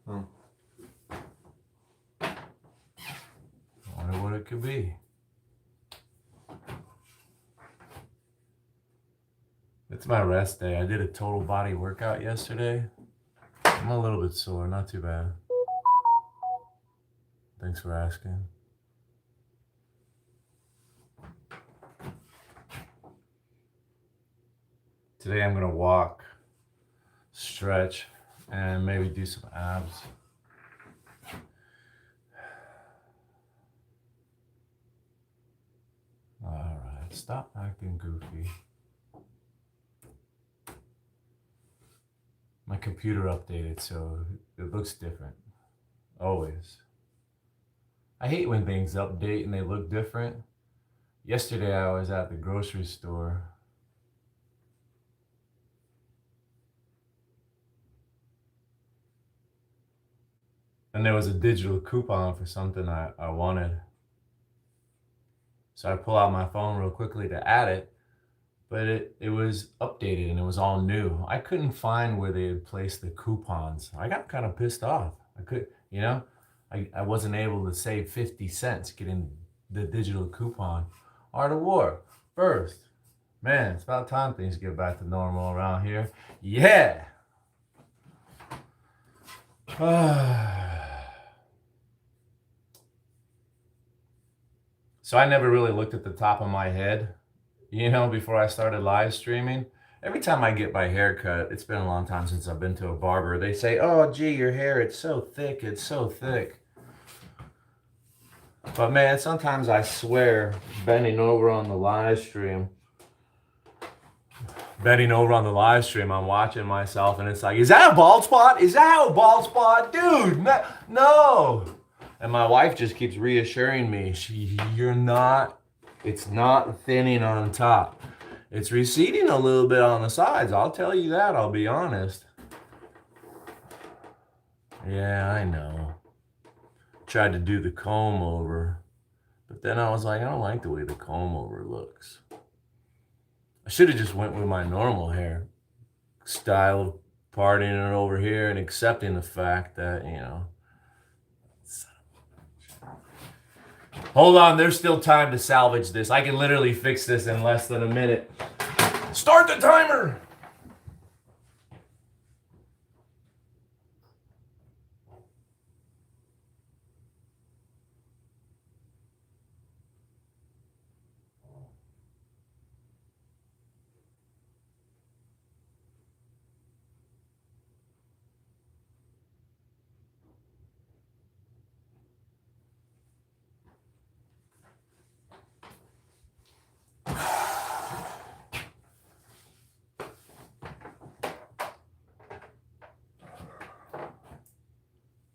I wonder what it could be. It's my rest day. I did a total body workout yesterday. I'm a little bit sore, not too bad. Thanks for asking. Today I'm gonna walk, stretch, and maybe do some abs. Alright, stop acting goofy. My computer updated, so it looks different. Always. I hate when things update and they look different. Yesterday I was at the grocery store. And there was a digital coupon for something I wanted. So I pull out my phone real quickly to add it, but it was updated and it was all new. I couldn't find where they had placed the coupons. I got kind of pissed off. I wasn't able to save 50 cents getting the digital coupon. Art of War, first. Man, it's about time things get back to normal around here. Yeah! So I never really looked at the top of my head, before I started live streaming. Every time I get my hair cut, it's been a long time since I've been to a barber, they say, oh, gee, your hair, it's so thick, it's so thick. But man, sometimes I swear, bending over on the live stream, I'm watching myself and it's like, is that a bald spot? Is that a bald spot? Dude, no. And my wife just keeps reassuring me, it's not thinning on top. It's receding a little bit on the sides. I'll tell you that, I'll be honest. Yeah, I know. Tried to do the comb over, but then I was like, I don't like the way the comb over looks. I should have just went with my normal hair style of parting it over here and accepting the fact that, Hold on, there's still time to salvage this. I can literally fix this in less than a minute. Start the timer!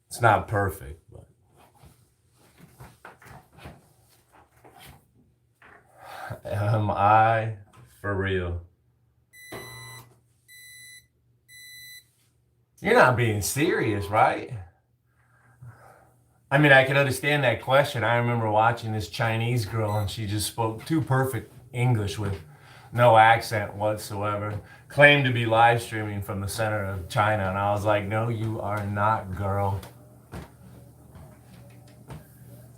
It's not perfect, but am I for real? You're not being serious, right? I mean, I can understand that question. I remember watching this Chinese girl and she just spoke too perfect English with no accent whatsoever. Claimed to be live streaming from the center of China. And I was like, no, you are not, girl.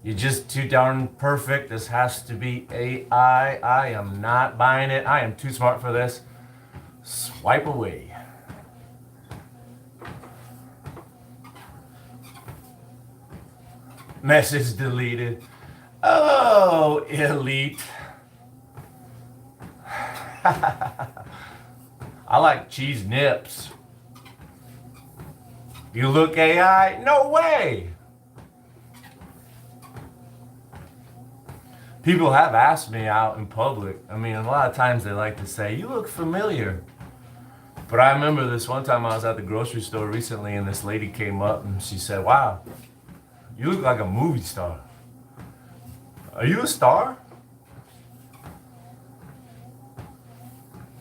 You're just too darn perfect. This has to be AI. I am not buying it. I am too smart for this. Swipe away. Message deleted. Oh, elite. I like cheese nips. You look AI? No way. People have asked me out in public. I mean, a lot of times they like to say, you look familiar. But I remember this one time I was at the grocery store recently and this lady came up and she said, wow, you look like a movie star. Are you a star?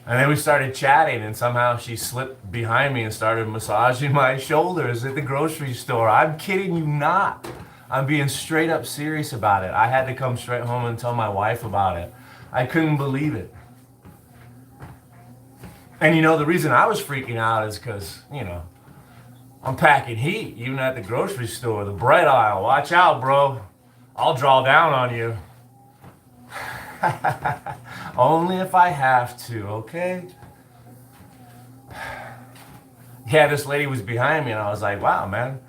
And then we started chatting and somehow she slipped behind me and started massaging my shoulders at the grocery store. I'm kidding you not. I'm being straight up serious about it. I had to come straight home and tell my wife about it. I couldn't believe it. And the reason I was freaking out is because, I'm packing heat, even at the grocery store, the bread aisle. Watch out, bro. I'll draw down on you. Only if I have to, okay? Yeah, this lady was behind me, and I was like, wow, man.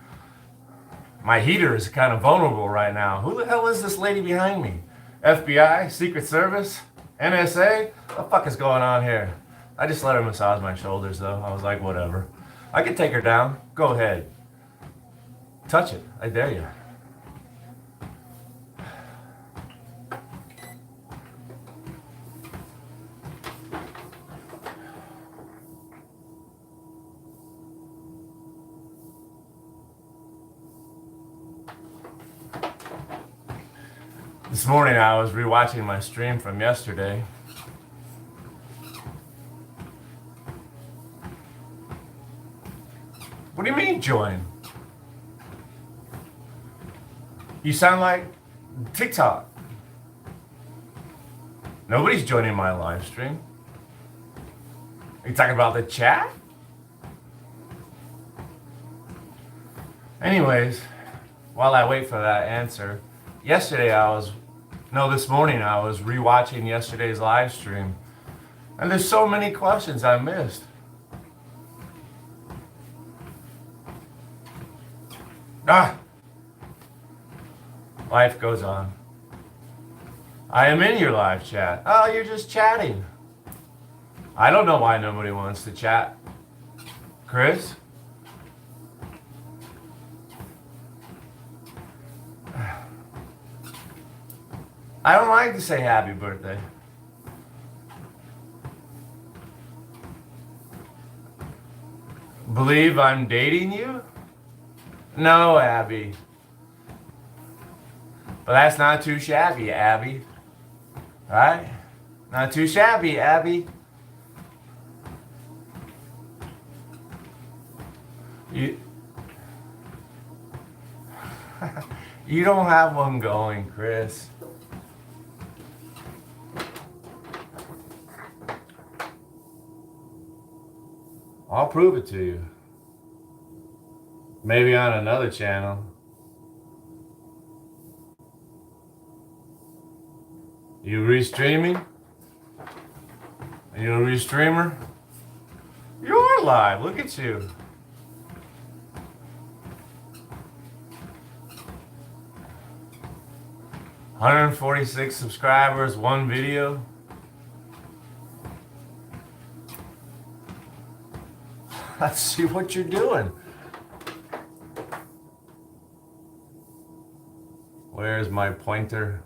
My heater is kind of vulnerable right now. Who the hell is this lady behind me? FBI? Secret Service? NSA? What the fuck is going on here? I just let her massage my shoulders, though. I was like, whatever. I can take her down. Go ahead. Touch it. I dare you. This morning I was rewatching my stream from yesterday. What do you mean join? You sound like TikTok. Nobody's joining my live stream. Are you talking about the chat? Anyways, while I wait for that answer, this morning I was rewatching yesterday's live stream, and there's so many questions I missed. Life goes on. I am in your live chat. Oh, you're just chatting. I don't know why nobody wants to chat. Chris? I don't like to say happy birthday. Believe I'm dating you? No, Abby. But that's not too shabby, Abby. Right? Not too shabby, Abby. You you don't have one going, Chris. I'll prove it to you. Maybe on another channel. You restreaming? Are you a restreamer? You're live. Look at you. $146 subscribers, one video. Let's see what you're doing. Where's my pointer?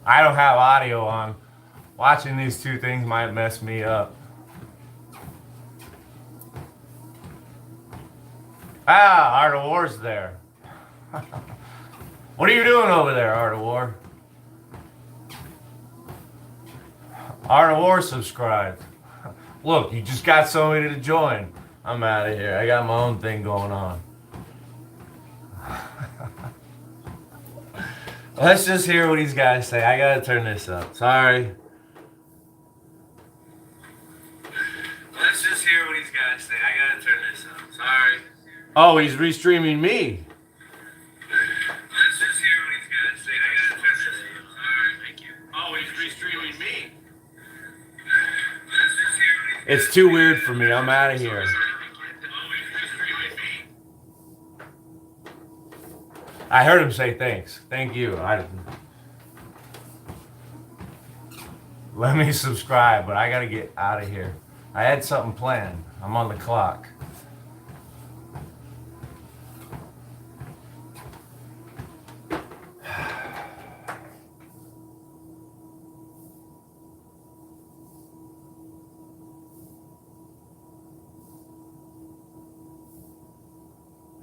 I don't have audio on. Watching these two things might mess me up. Art of War's there. What are you doing over there, Art of War? Art of War subscribed. Look, you just got somebody to join. I'm out of here. I got my own thing going on. Let's just hear what these guys say. I gotta turn this up. Sorry. Let's just hear what these guys say. I gotta turn this up. Sorry. Oh, he's restreaming me. Let's just hear what these guys say. I gotta turn this up. Sorry. Thank you. Oh, he's restreaming me. Let's just hear what these It's too weird for me. I'm out of here. I heard him say thanks. Thank you. Let me subscribe, but I gotta get out of here. I had something planned. I'm on the clock.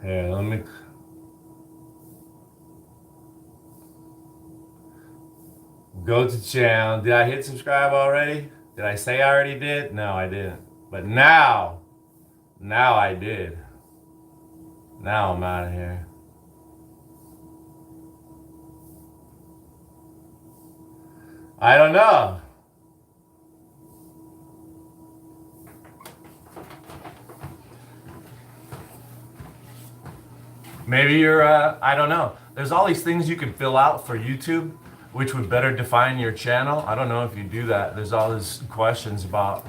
Here, let me... Go to channel. Did I hit subscribe already? Did I say I already did? No, I didn't. But now I did. Now I'm out of here. I don't know. Maybe you're, I don't know. There's all these things you can fill out for YouTube, which would better define your channel. I don't know if you do that. There's all these questions about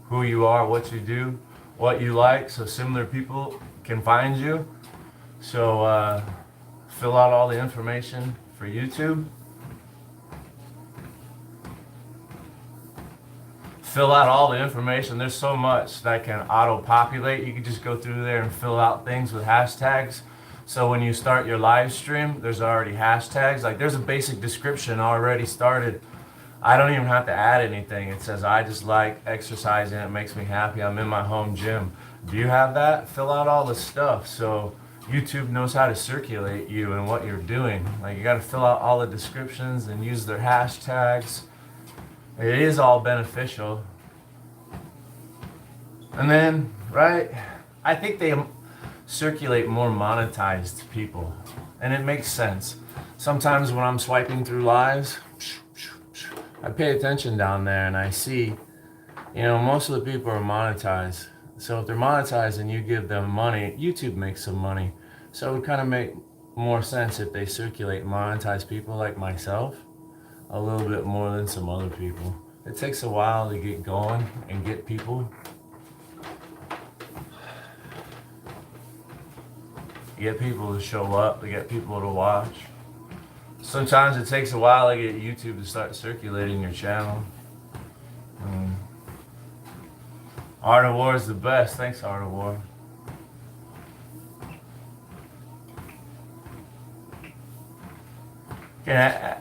who you are, what you do, what you like, so similar people can find you. So fill out all the information for YouTube. Fill out all the information. There's so much that can auto-populate. You can just go through there and fill out things with hashtags. So when you start your live stream, there's already hashtags. Like there's a basic description already started. I don't even have to add anything. It says, I just like exercising. It makes me happy. I'm in my home gym. Do you have that? Fill out all the stuff so YouTube knows how to circulate you and what you're doing. Like you got to fill out all the descriptions and use their hashtags. It is all beneficial. And then, right, I think they circulate more monetized people. And it makes sense. Sometimes when I'm swiping through lives, I pay attention down there and I see, you know, most of the people are monetized. So if they're monetized and you give them money, YouTube makes some money. So it would kind of make more sense if they circulate monetized people like myself a little bit more than some other people. It takes a while to get going and get people. Get people to show up, to get people to watch. Sometimes it takes a while to get YouTube to start circulating your channel. Art of War is the best. Thanks, Art of War. Yeah,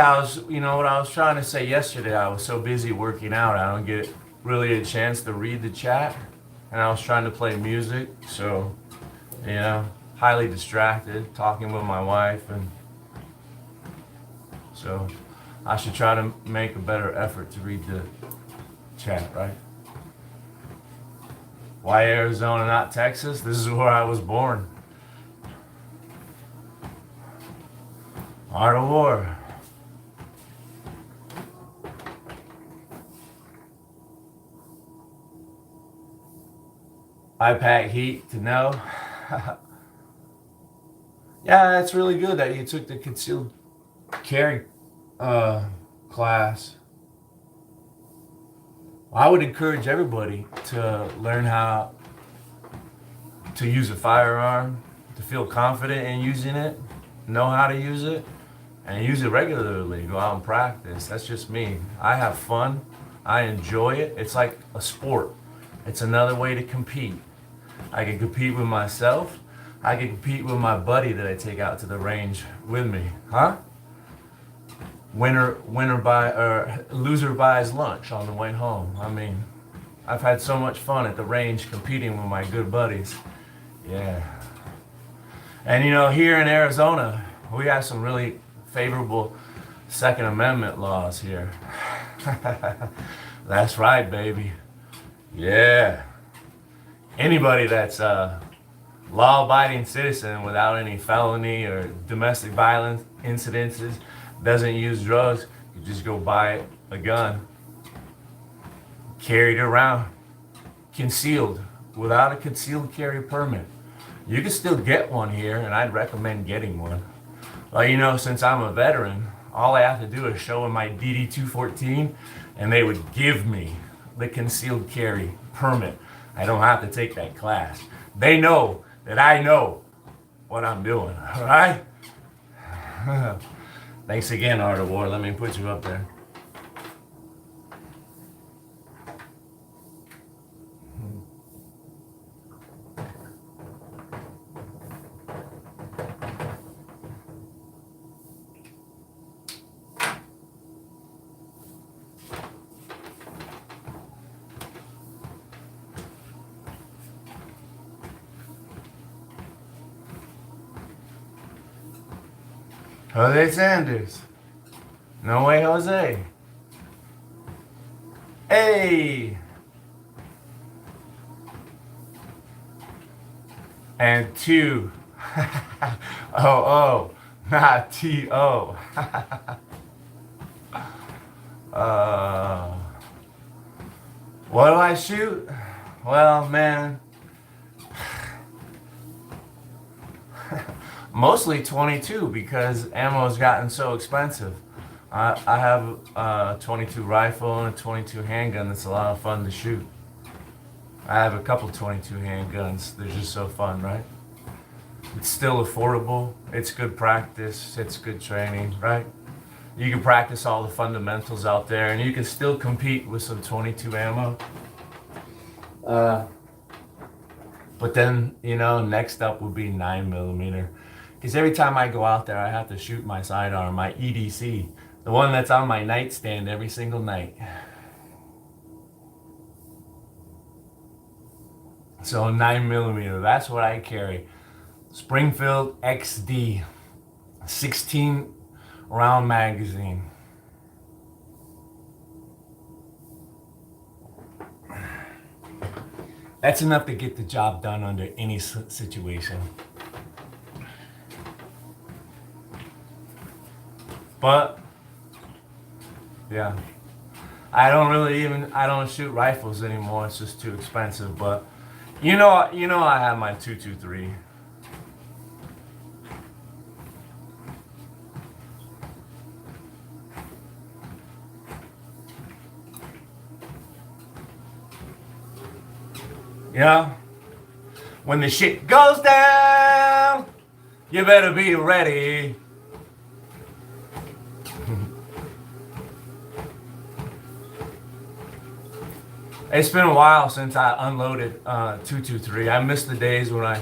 I was, you know what I was trying to say yesterday, I was so busy working out, I don't get really a chance to read the chat. And I was trying to play music, so, you know, highly distracted, talking with my wife, and so I should try to make a better effort to read the chat, right? Why Arizona, not Texas? This is where I was born. Art of War. I pack heat to know. Yeah, it's really good that you took the concealed carry class. I would encourage everybody to learn how to use a firearm, to feel confident in using it, know how to use it, and use it regularly. Go out and practice. That's just me. I have fun. I enjoy it. It's like a sport. It's another way to compete. I can compete with myself. I can compete with my buddy that I take out to the range with me. Huh? Winner loser buys lunch on the way home. I mean, I've had so much fun at the range competing with my good buddies. Yeah. And you know, here in Arizona, we have some really favorable Second Amendment laws here. That's right, baby. Yeah. Anybody that's a law-abiding citizen without any felony or domestic violence incidences, doesn't use drugs, you just go buy a gun, carry it around, concealed, without a concealed carry permit. You can still get one here, and I'd recommend getting one. Well, you know, since I'm a veteran, all I have to do is show them my DD-214, and they would give me the concealed carry permit. I don't have to take that class. They know that I know what I'm doing, all right? Thanks again, Art of War. Let me put you up there. Jose Sanders. No way, Jose. Hey. and 2. Oh, not T-O. uh, what do I shoot? Well, man, mostly 22 because ammo's gotten so expensive. I have a 22 rifle and a 22 handgun that's a lot of fun to shoot. I have a couple 22 handguns. They're just so fun, right? It's still affordable. It's good practice. It's good training, right? You can practice all the fundamentals out there and you can still compete with some 22 ammo. But then, next up would be 9mm. Because every time I go out there, I have to shoot my sidearm, my EDC. The one that's on my nightstand every single night. So 9mm, that's what I carry. Springfield XD, 16 round magazine. That's enough to get the job done under any situation. But yeah, I don't shoot rifles anymore. It's just too expensive. But I have my 223. When the shit goes down, you better be ready. It's been a while since I unloaded 223. I miss the days when I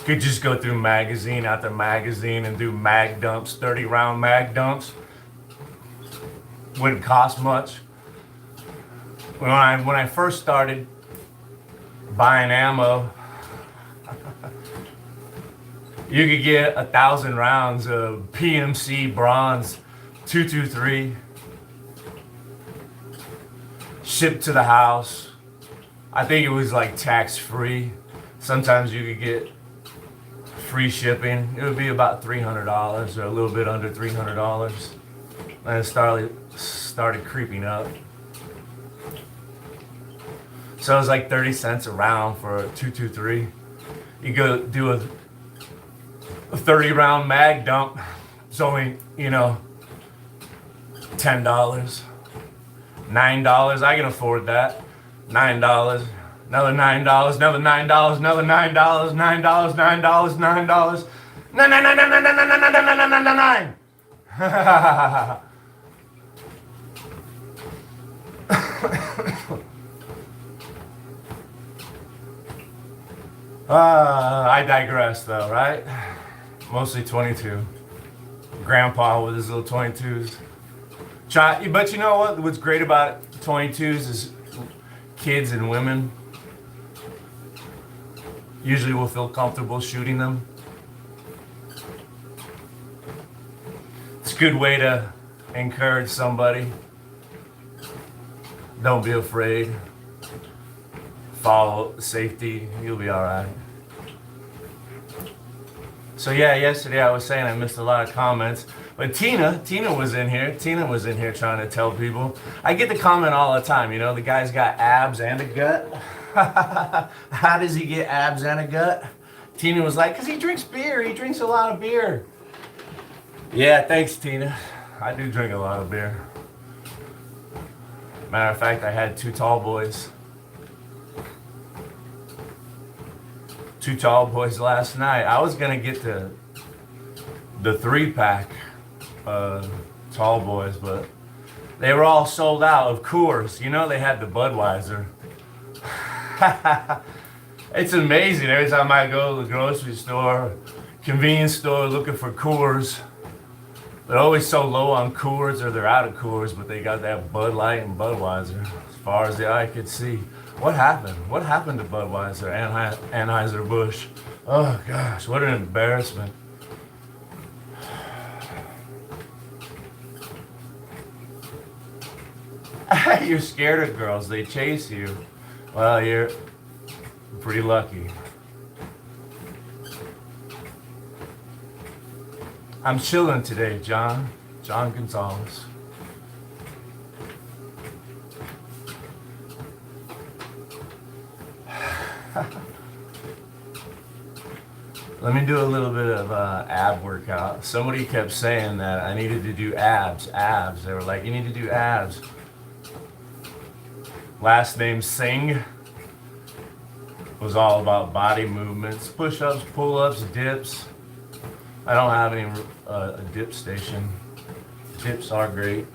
could just go through magazine after magazine and do mag dumps, 30 round mag dumps. Wouldn't cost much. When I first started buying ammo, you could get 1,000 rounds of PMC bronze 223 shipped to the house. I think it was like tax free. Sometimes you could get free shipping. It would be about $300 or a little bit under $300. And it started creeping up. So it was like 30 cents a round for a 223. You go do a 30 round mag dump. It's only, $10. $9. I can afford that. $9. Another $9. Another $9. Another $9. $9. $9. $9. $9. I digress though, right? Mostly 22. Grandpa with his little 22s. But you know what? What's great about 22s is kids and women usually will feel comfortable shooting them. It's a good way to encourage somebody. Don't be afraid. Follow safety. You'll be all right. So yeah, yesterday I was saying I missed a lot of comments. But Tina was in here. Tina was in here trying to tell people. I get the comment all the time, the guy's got abs and a gut. How does he get abs and a gut? Tina was like, because he drinks beer. He drinks a lot of beer. Yeah, thanks, Tina. I do drink a lot of beer. Matter of fact, I had 2 tall boys. 2 tall boys last night. I was going to get the 3-pack. Tall boys, but they were all sold out of Coors. They had the Budweiser. It's amazing. Every time I go to the grocery store, convenience store looking for Coors, they're always so low on Coors or they're out of Coors, but they got that Bud Light and Budweiser as far as the eye could see. What happened? What happened to Budweiser, Anheuser-Busch? Oh gosh, what an embarrassment. You're scared of girls. They chase you. Well, you're pretty lucky. I'm chilling today, John. John Gonzalez. Let me do a little bit of ab workout. Somebody kept saying that I needed to do abs. They were like, you need to do abs. Last name Singh was all about body movements, push-ups, pull-ups, dips. I don't have any a dip station. Dips are great.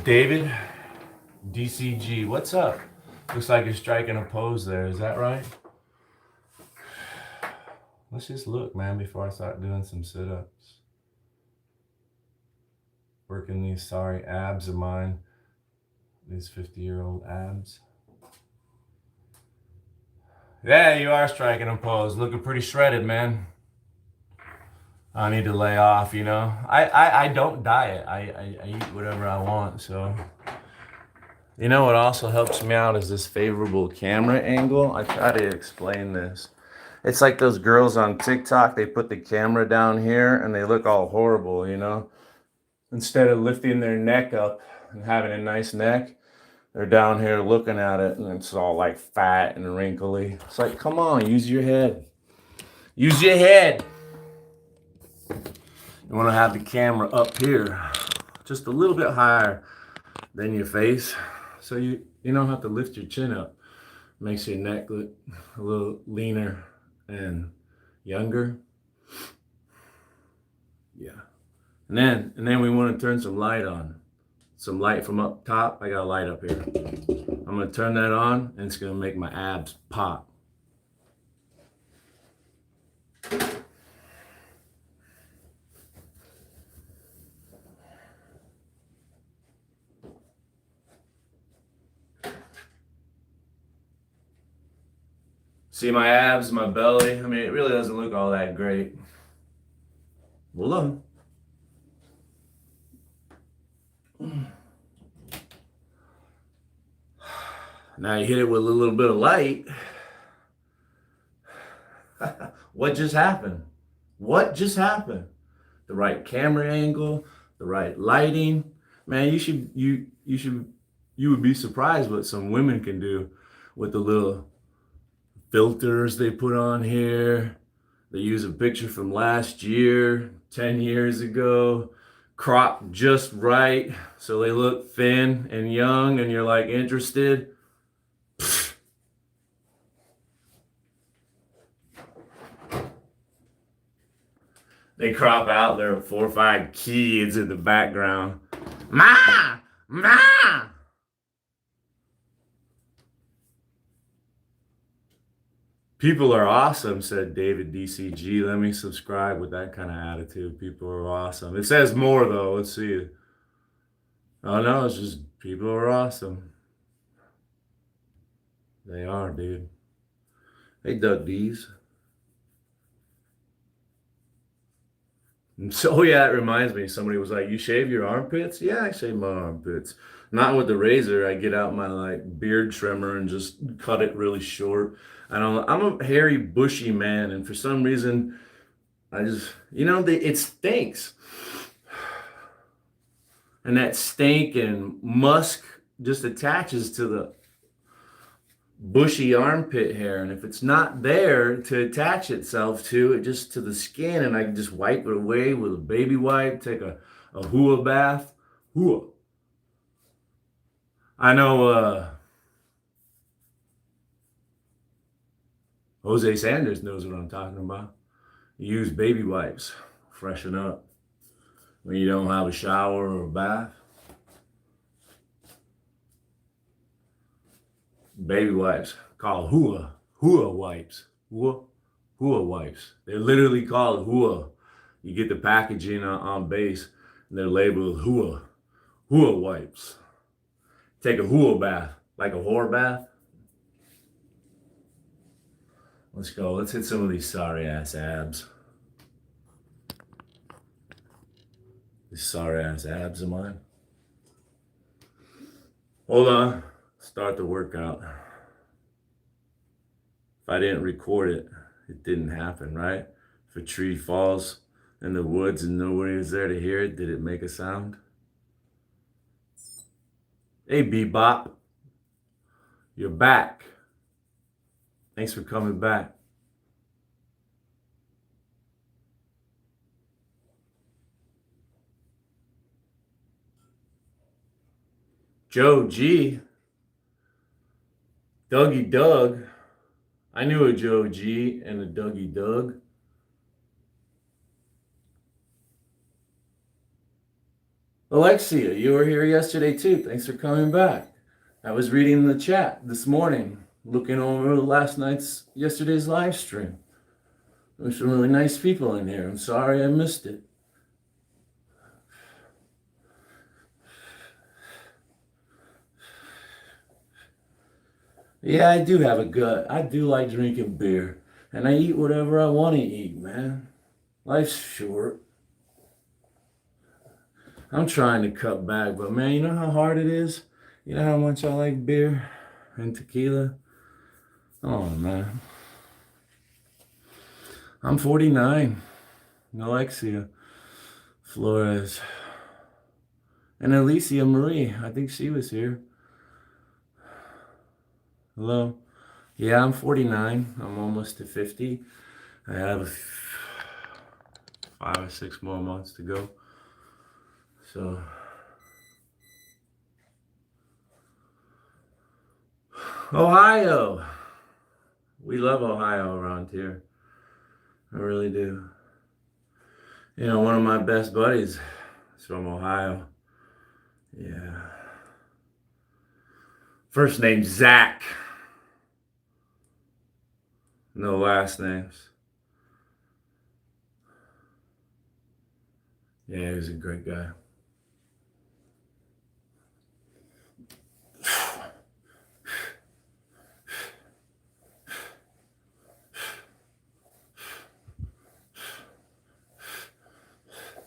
David, DCG, what's up? Looks like you're striking a pose there. Is that right? Let's just look, man, before I start doing some sit-ups. Working these sorry abs of mine. These 50-year-old abs. Yeah, you are striking a pose. Looking pretty shredded, man. I need to lay off, you know. I don't diet. I eat whatever I want, so. You know what also helps me out is this favorable camera angle. I try to explain this. It's like those girls on TikTok, they put the camera down here and they look all horrible, you know. Instead of lifting their neck up and having a nice neck, they're down here looking at it and it's all like fat and wrinkly. It's like, come on, use your head. Use your head. You want to have the camera up here, just a little bit higher than your face. So you don't have to lift your chin up. Makes your neck look a little leaner and younger. Yeah. And then we want to turn some light on. Some light from up top. I got a light up here. I'm going to turn that on and it's going to make my abs pop. See my abs, my belly. I mean, it really doesn't look all that great. Hold on. Now you hit it with a little bit of light. What just happened? What just happened? The right camera angle, the right lighting. Man, you would be surprised what some women can do with the little filters they put on here. They use a picture from last year, 10 years ago, cropped just right so they look thin and young and you're like interested. They crop out, there are 4 or 5 kids in the background. Ma! Ma! People are awesome, said David DCG. Let me subscribe with that kind of attitude. People are awesome. It says more, though. Let's see. Oh, no, it's just people are awesome. They are, dude. Hey, Doug D's. So, yeah, it reminds me. Somebody was like, you shave your armpits? Yeah, I shave my armpits. Not with the razor. I get out my, like, beard trimmer and just cut it really short. I'm a hairy, bushy man, and for some reason, I just, it stinks. And that stink and musk just attaches to the bushy armpit hair. And if it's not there to attach itself to, it just to the skin, and I can just wipe it away with a baby wipe, take a hua bath. Hua. I know, Jose Sanders knows what I'm talking about. You use baby wipes, freshen up when you don't have a shower or a bath. Baby wipes called hua wipes. Hua wipes. They're literally called hua. You get the packaging on base and they're labeled hua wipes. Take a hua bath, like a whore bath. Let's go. Let's hit some of these sorry ass abs. These sorry ass abs of mine. Hold on. Start the workout. If I didn't record it, it didn't happen, right? If a tree falls, in the woods and nobody was there to hear it, did it make a sound? Hey, Bebop, you're back. Thanks for coming back. Joe G, Dougie Doug. I knew a Joe G and a Dougie Doug. Alexia, you were here yesterday too. Thanks for coming back. I was reading the chat this morning, looking over yesterday's live stream. There's some really nice people in here. I'm sorry I missed it. Yeah, I do have a gut. I do like drinking beer. And I eat whatever I want to eat, man. Life's short. I'm trying to cut back, but man, you know how hard it is? You know how much I like beer and tequila? Oh, man. I'm 49. Alexia Flores. And Alicia Marie, I think she was here. Hello? Yeah, I'm 49. I'm almost to 50. I have 5 or 6 more months to go. So, Ohio. We love Ohio around here. I really do. You know, one of my best buddies is from Ohio. Yeah. First name Zach. No last names. Yeah, he was a great guy.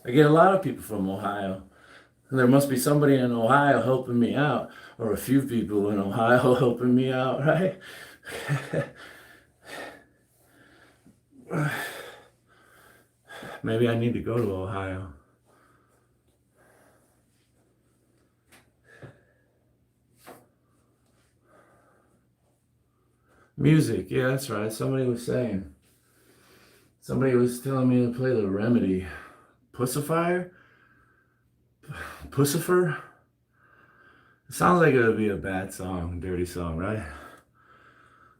I get a lot of people from Ohio. There must be somebody in Ohio helping me out, or a few people in Ohio helping me out, right? Maybe I need to go to Ohio. Music, yeah, that's right. Somebody was telling me to play The Remedy. Pussifier? Pussifer? It sounds like it would be a bad song, dirty song, right?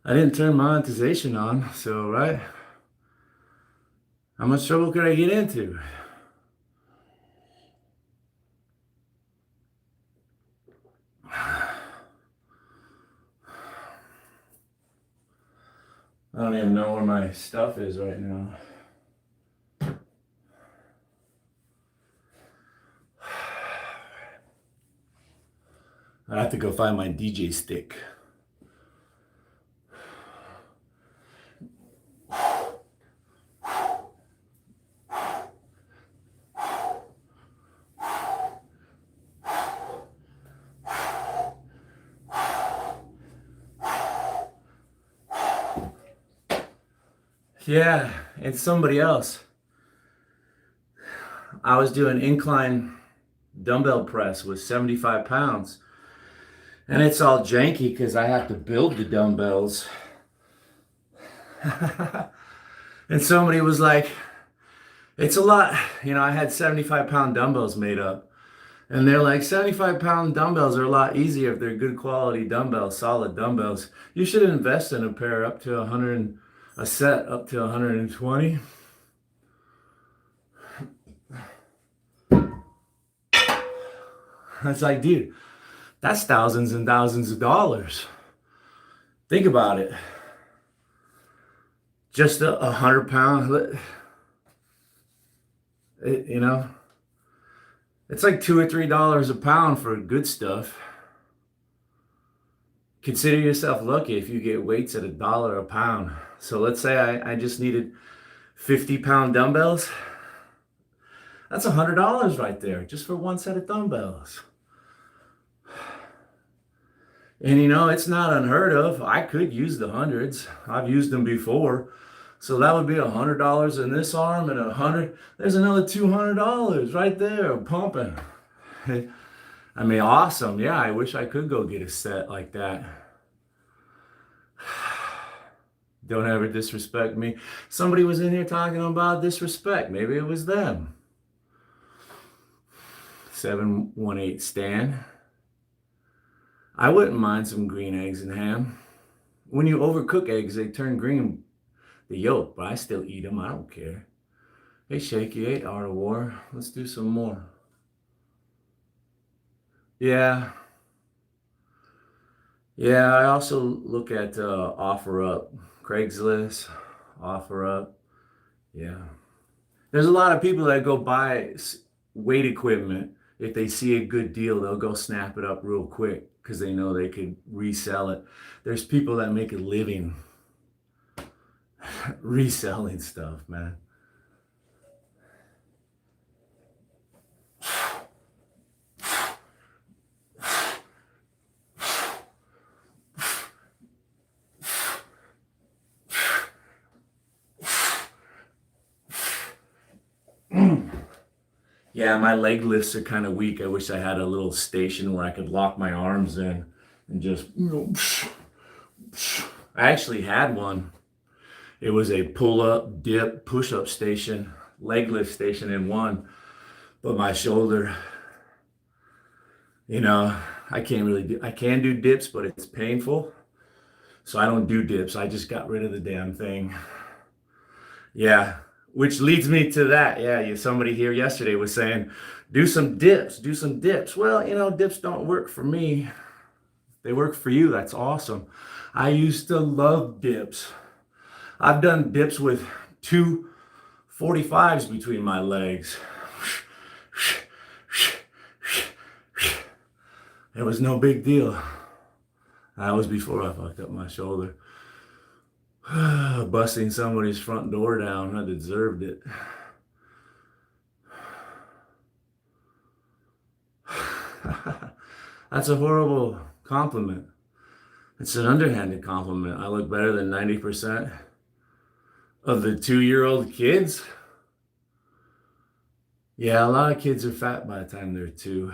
I didn't turn monetization on, so, right? How much trouble could I get into? I don't even know where my stuff is right now. I have to go find my DJ stick. Yeah, it's somebody else. I was doing incline dumbbell press with 75 pounds. And it's all janky because I have to build the dumbbells. And somebody was like, it's a lot. You know, I had 75-pound dumbbells made up. And they're like, 75-pound dumbbells are a lot easier if they're good quality dumbbells, solid dumbbells. You should invest in a pair up to 100, a set up to 120. It's like, dude, that's thousands and thousands of dollars. Think about it. Just a 100-pound, you know, it's like $2 or $3 a pound for good stuff. Consider yourself lucky if you get weights at $1 a pound. So let's say I just needed 50-pound dumbbells. That's $100 right there, just for one set of dumbbells. And you know, it's not unheard of. I could use the hundreds. I've used them before. So that would be $100 in this arm and 100. There's another $200 right there pumping. I mean, awesome. Yeah, I wish I could go get a set like that. Don't ever disrespect me. Somebody was in here talking about disrespect. Maybe it was them. 718 Stan. I wouldn't mind some green eggs and ham. When you overcook eggs, they turn green, the yolk, but I still eat them. I don't care. Hey, Shaky 8, Art of War. Let's do some more. Yeah. Yeah, I also look at OfferUp, Craigslist, OfferUp. Yeah. There's a lot of people that go buy weight equipment. If they see a good deal, they'll go snap it up real quick because they know they could resell it. There's people that make a living reselling stuff, man. Yeah, my leg lifts are kind of weak. I wish I had a little station where I could lock my arms in and just, I actually had one. It was a pull-up, dip, push-up station, leg lift station in one. But my shoulder, I can't really do, I can do dips, but it's painful. So I don't do dips. I just got rid of the damn thing. Yeah. Which leads me to that. Yeah, somebody here yesterday was saying, do some dips, do some dips. Well, dips don't work for me. They work for you. That's awesome. I used to love dips. I've done dips with 245s between my legs. It was no big deal. That was before I fucked up my shoulder. Busting somebody's front door down. I deserved it. That's a horrible compliment. It's an underhanded compliment. I look better than 90% of the 2-year-old kids. Yeah, a lot of kids are fat by the time they're 2.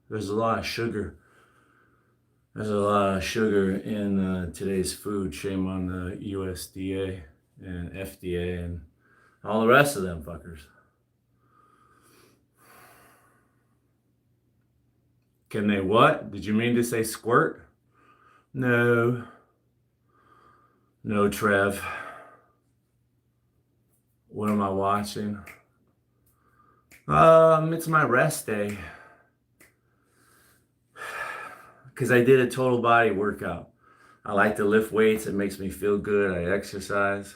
There's a lot of sugar. There's a lot of sugar in today's food. Shame on the USDA and FDA and all the rest of them fuckers. Can they what? Did you mean to say squirt? No. No, Trev. What am I watching? It's my rest day. Because I did a total body workout. I like to lift weights. It makes me feel good. I exercise.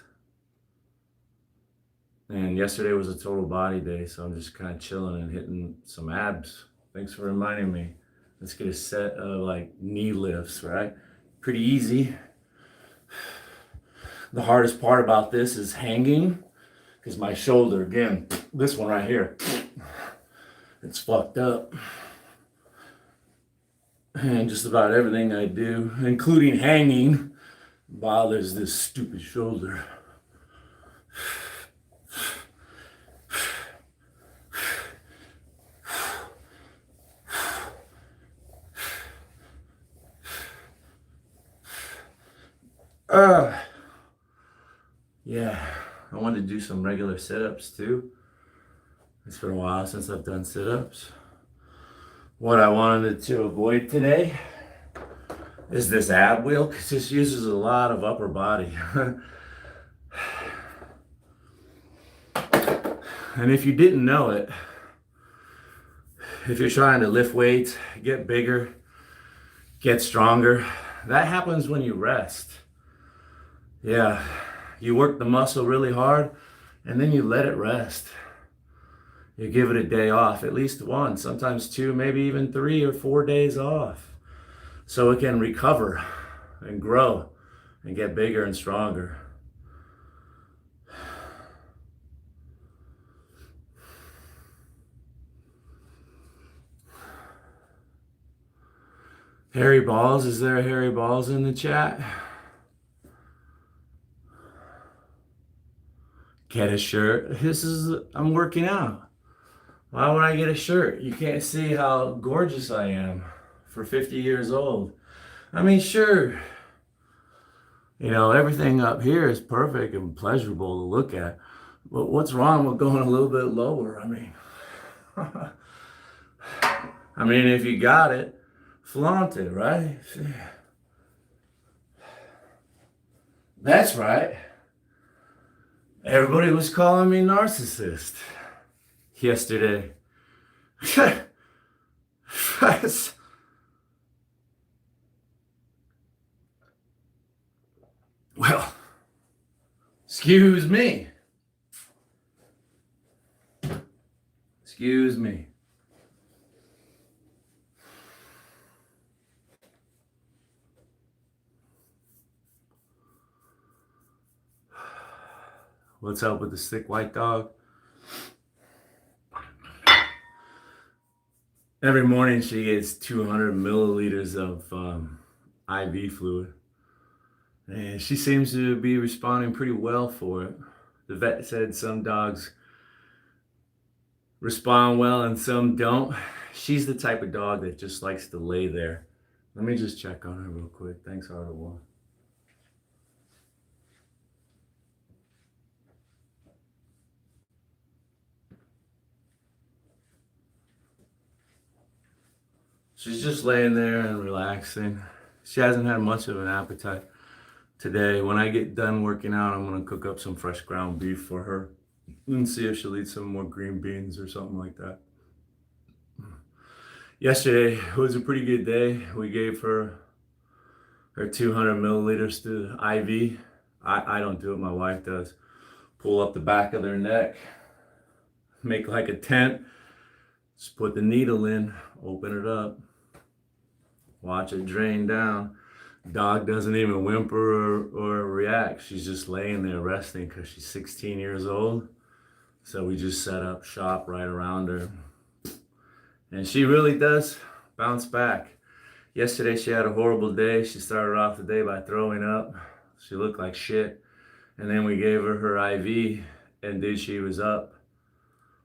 And yesterday was a total body day, so I'm just kind of chilling and hitting some abs. Thanks for reminding me. Let's get a set of knee lifts, right? Pretty easy. The hardest part about this is hanging, because my shoulder, again, this one right here, it's fucked up. And just about everything I do, including hanging, bothers this stupid shoulder. Yeah, I wanted to do some regular sit-ups too. It's been a while since I've done sit-ups. What I wanted to avoid today is this ab wheel, because this uses a lot of upper body. And if you didn't know it, if you're trying to lift weights, get bigger, get stronger, that happens when you rest. Yeah, you work the muscle really hard and then you let it rest. You give it a day off, at least 1, sometimes 2, maybe even 3 or 4 days off, so it can recover and grow and get bigger and stronger. Hairy balls, is there a hairy balls in the chat? Get a shirt. I'm working out. Why would I get a shirt? You can't see how gorgeous I am for 50 years old. I mean, sure, everything up here is perfect and pleasurable to look at. But what's wrong with going a little bit lower? I mean, if you got it, flaunt it, right? That's right. Everybody was calling me narcissist yesterday. Well, excuse me. Excuse me. What's up with the sick white dog? Every morning she gets 200 milliliters of IV fluid. And she seems to be responding pretty well for it. The vet said some dogs respond well and some don't. She's the type of dog that just likes to lay there. Let me just check on her real quick. Thanks, Artawa. She's just laying there and relaxing. She hasn't had much of an appetite today. When I get done working out, I'm gonna cook up some fresh ground beef for her and see if she'll eat some more green beans or something like that. Yesterday was a pretty good day. We gave her 200 milliliters to IV. I don't do it, my wife does. Pull up the back of their neck, make like a tent, just put the needle in, open it up, watch it drain down. Dog doesn't even whimper or react. She's just laying there resting because she's 16 years old. So we just set up shop right around her. And she really does bounce back. Yesterday she had a horrible day. She started off the day by throwing up. She looked like shit. And then we gave her IV, and dude, she was up,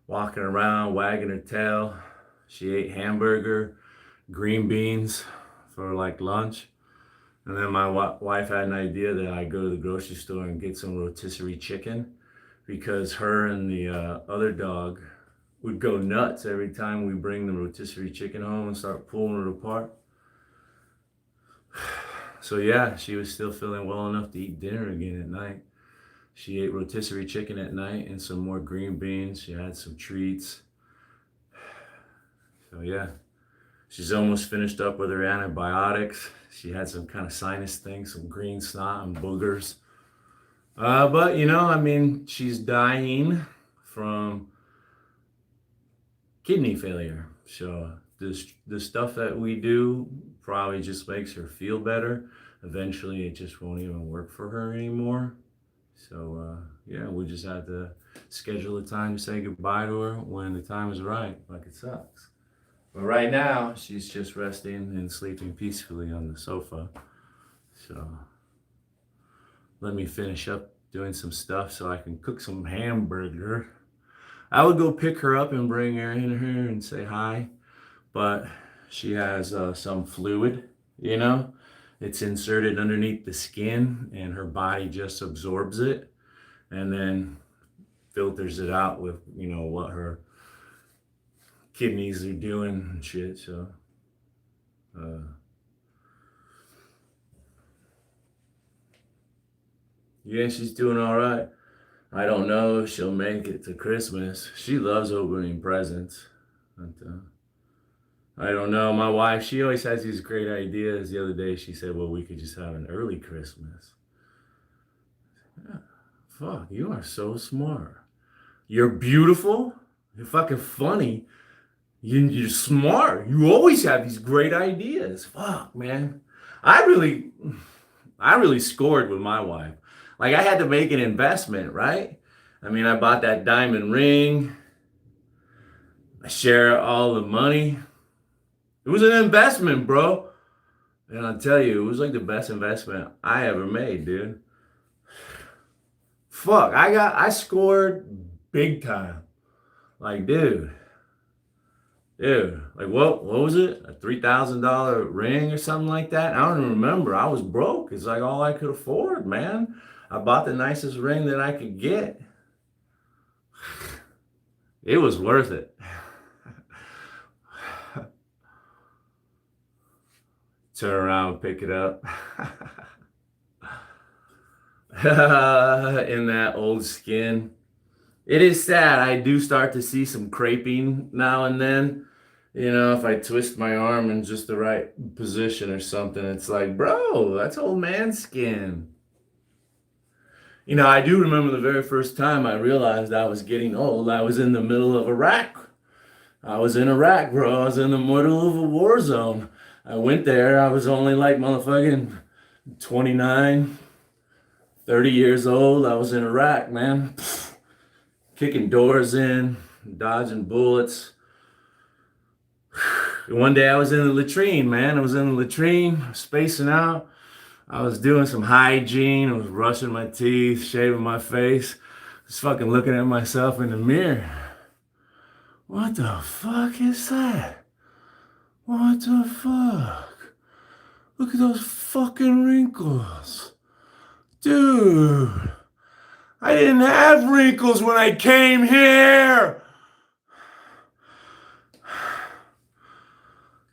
walking around, wagging her tail. She ate hamburger, green beans for like lunch. And then my wife had an idea that I go to the grocery store and get some rotisserie chicken, because her and the other dog would go nuts every time we bring the rotisserie chicken home and start pulling it apart. So yeah, she was still feeling well enough to eat dinner again at night. She ate rotisserie chicken at night and some more green beans. She had some treats. So yeah, she's almost finished up with her antibiotics. She had some kind of sinus thing, some green snot and boogers. But she's dying from kidney failure. So the stuff that we do probably just makes her feel better. Eventually it just won't even work for her anymore. So yeah, we just have to schedule a time to say goodbye to her when the time is right, like it sucks. But right now, she's just resting and sleeping peacefully on the sofa. So let me finish up doing some stuff so I can cook some hamburger. I would go pick her up and bring her in here and say hi, but she has some fluid, It's inserted underneath the skin and her body just absorbs it and then filters it out with, what her kidneys are doing and shit. So yeah, she's doing all right. I don't know if she'll make it to Christmas. She loves opening presents. But, I don't know. My wife, she always has these great ideas. The other day she said, well, we could just have an early Christmas. Yeah, fuck, you are so smart. You're beautiful. You're fucking funny. You're smart. You always have these great ideas. Fuck, man. I really scored with my wife. Like, I had to make an investment, right? I bought that diamond ring. I share all the money. It was an investment, bro. And I'll tell you, it was like the best investment I ever made, dude. Fuck, I scored big time. Like, dude, like what was it? A $3,000 ring or something like that? I don't even remember. I was broke. It's like all I could afford, man. I bought the nicest ring that I could get. It was worth it. Turn around, pick it up. In that old skin. It is sad. I do start to see some creping now and then. You know, if I twist my arm in just the right position or something, it's like, bro, that's old man skin. You know, I do remember the very first time I realized I was getting old. I was in the middle of Iraq. I was in Iraq, bro. I was in the middle of a war zone. I went there. I was only like motherfucking 29, 30 years old. I was in Iraq, man. Kicking doors in, dodging bullets. One day I was in the latrine, man. I was in the latrine, spacing out. I was doing some hygiene. I was brushing my teeth, shaving my face. Just fucking looking at myself in the mirror. What the fuck is that? What the fuck? Look at those fucking wrinkles. Dude, I didn't have wrinkles when I came here.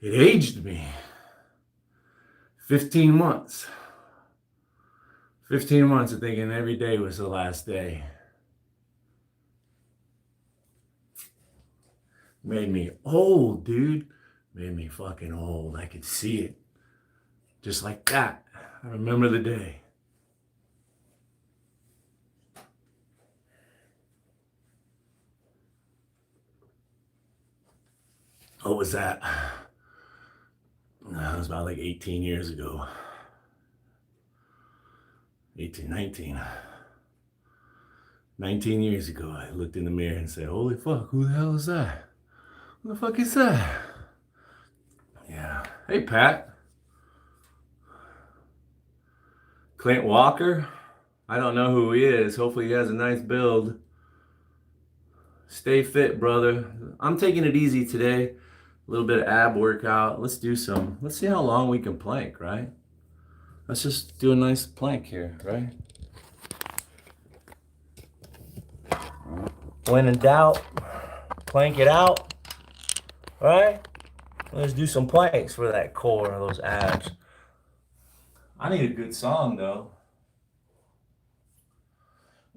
It aged me. 15 months. 15 months of thinking every day was the last day. Made me old, dude. Made me fucking old. I could see it. Just like that. I remember the day. What was that? That was about like 18 years ago. 18, 19. 19 years ago, I looked in the mirror and said, holy fuck, who the hell is that? Who the fuck is that? Yeah. Hey, Pat. Clint Walker? I don't know who he is. Hopefully he has a nice build. Stay fit, brother. I'm taking it easy today. A little bit of ab workout. Let's see how long we can plank, right? Let's just do a nice plank here, right? When in doubt, plank it out, right? Let's do some planks for that core, those abs. I need a good song, though.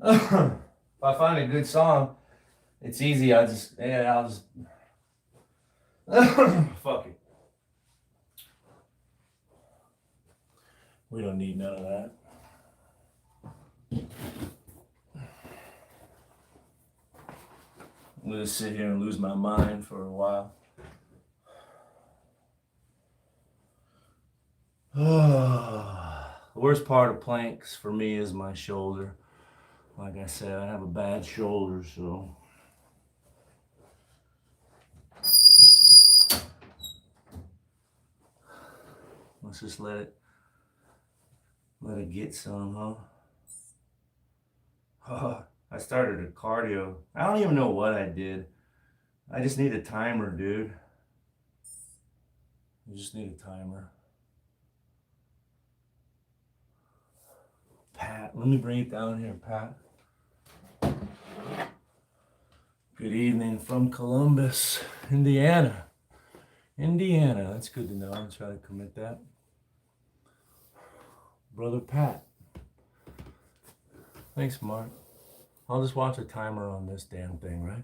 If I find a good song, it's easy. I'll just fuck it. We don't need none of that. I'm gonna sit here and lose my mind for a while. The worst part of planks for me is my shoulder. Like I said, I have a bad shoulder, so. Let's just let it get some, huh? I started a cardio. I don't even know what I did. I just need a timer, dude. I just need a timer. Pat, let me bring it down here, Pat. Good evening from Columbus, Indiana. Indiana, that's good to know. I'll try to commit that. Brother Pat. Thanks, Mark. I'll just watch a timer on this damn thing, right?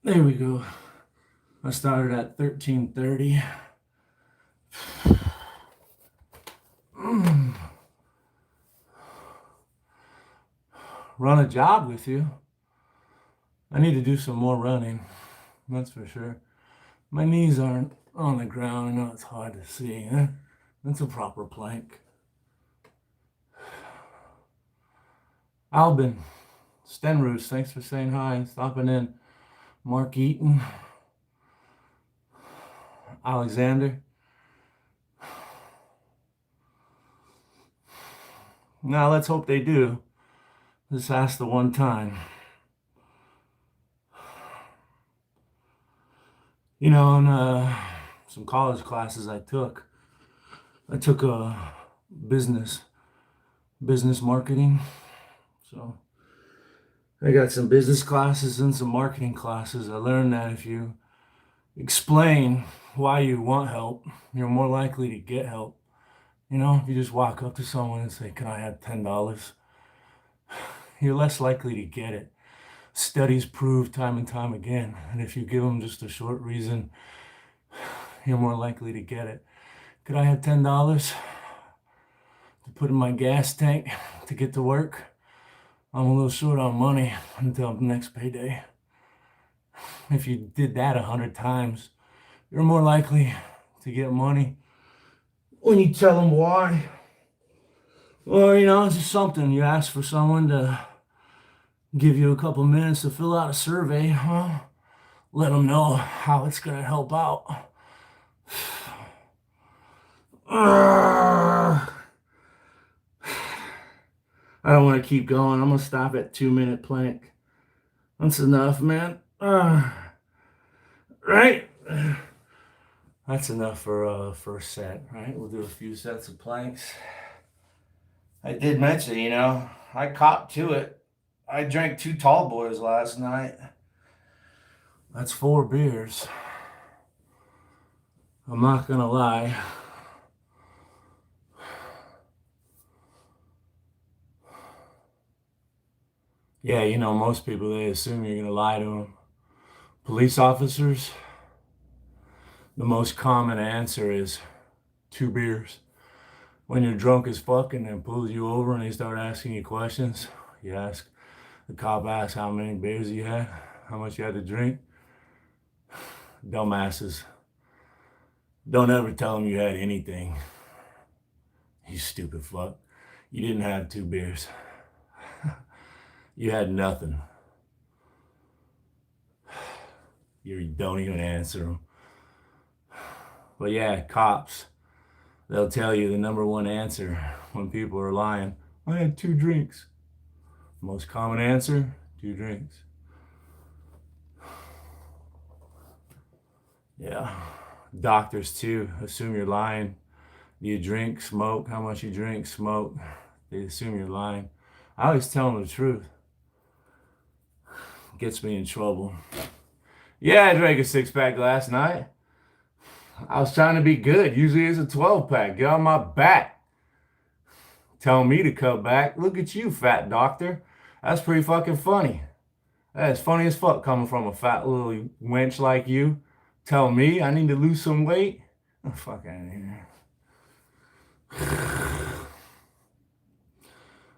There we go. I started at 13:30. Run a jog with you. I need to do some more running, that's for sure. My knees aren't on the ground. I know it's hard to see. That's a proper plank. Albin, Stenroos, thanks for saying hi, stopping in. Mark Eaton, Alexander. Now let's hope they do. Just ask the one time. You know, in some college classes I took business business marketing. So I got some business classes and some marketing classes. I learned that if you explain why you want help, you're more likely to get help. You know, if you just walk up to someone and say, "Can I have $10?" You're less likely to get it. Studies prove time and time again. And if you give them just a short reason, you're more likely to get it. Could I have $10 to put in my gas tank to get to work? I'm a little short on money until next payday. If you did that 100 times, you're more likely to get money when you tell them why. Or, you know, it's just something. You ask for someone to give you a couple minutes to fill out a survey, huh? Let them know how it's going to help out. I don't want to keep going. I'm going to stop at 2-minute plank. That's enough, man. Right? That's enough for a first set, right? We'll do a few sets of planks. I did mention, you know, I copped to it. I drank 2 tall boys last night. That's 4 beers. I'm not gonna lie. Yeah, you know, most people, they assume you're gonna lie to them. Police officers, the most common answer is 2 beers. When you're drunk as fuck and then pulls you over and they start asking you questions, you ask, the cop asks how many beers you had, how much you had to drink. Dumbasses. Don't ever tell them you had anything. You stupid fuck. You didn't have 2 beers. You had nothing. You don't even answer them. But yeah, cops, they'll tell you the number one answer when people are lying. I had 2 drinks. Most common answer, 2 drinks. Yeah. Doctors too assume you're lying. Do you drink, smoke? How much you drink, smoke? They assume you're lying. I always tell them the truth. Gets me in trouble. Yeah, I drank a 6-pack last night. I was trying to be good. Usually it's a 12-pack. Get on my back. Telling me to cut back. Look at you, fat doctor. That's pretty fucking funny. That's funny as fuck coming from a fat little wench like you. Telling me I need to lose some weight. Oh, fuck out of here.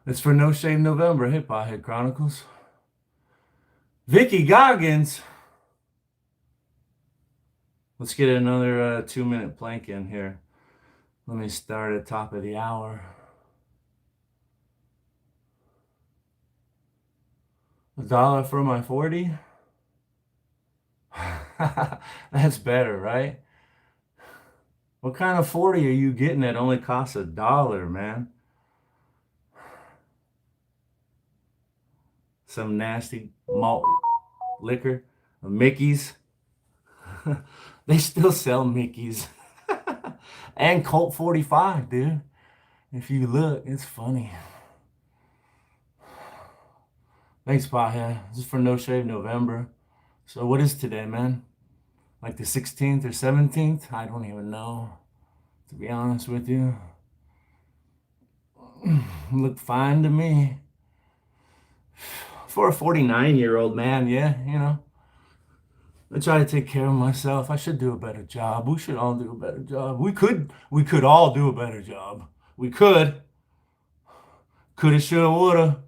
It's for No Shame November, Hip Hop Head Chronicles. Vicky Goggins. Let's get another 2-minute plank in here. Let me start at top of the hour. $1 for my 40. That's better, right? What kind of 40 are you getting that only costs $1, man? Some nasty malt liquor, Mickey's. They still sell Mickey's. And Colt 45, dude. If you look, it's funny. Thanks, Pothead. This is for No Shave November. So what is today, man? Like the 16th or 17th? I don't even know, to be honest with you. Look fine to me. For a 49-year-old man, yeah, you know. I try to take care of myself. I should do a better job. We should all do a better job. We could all do a better job. We could. Coulda, shoulda, woulda.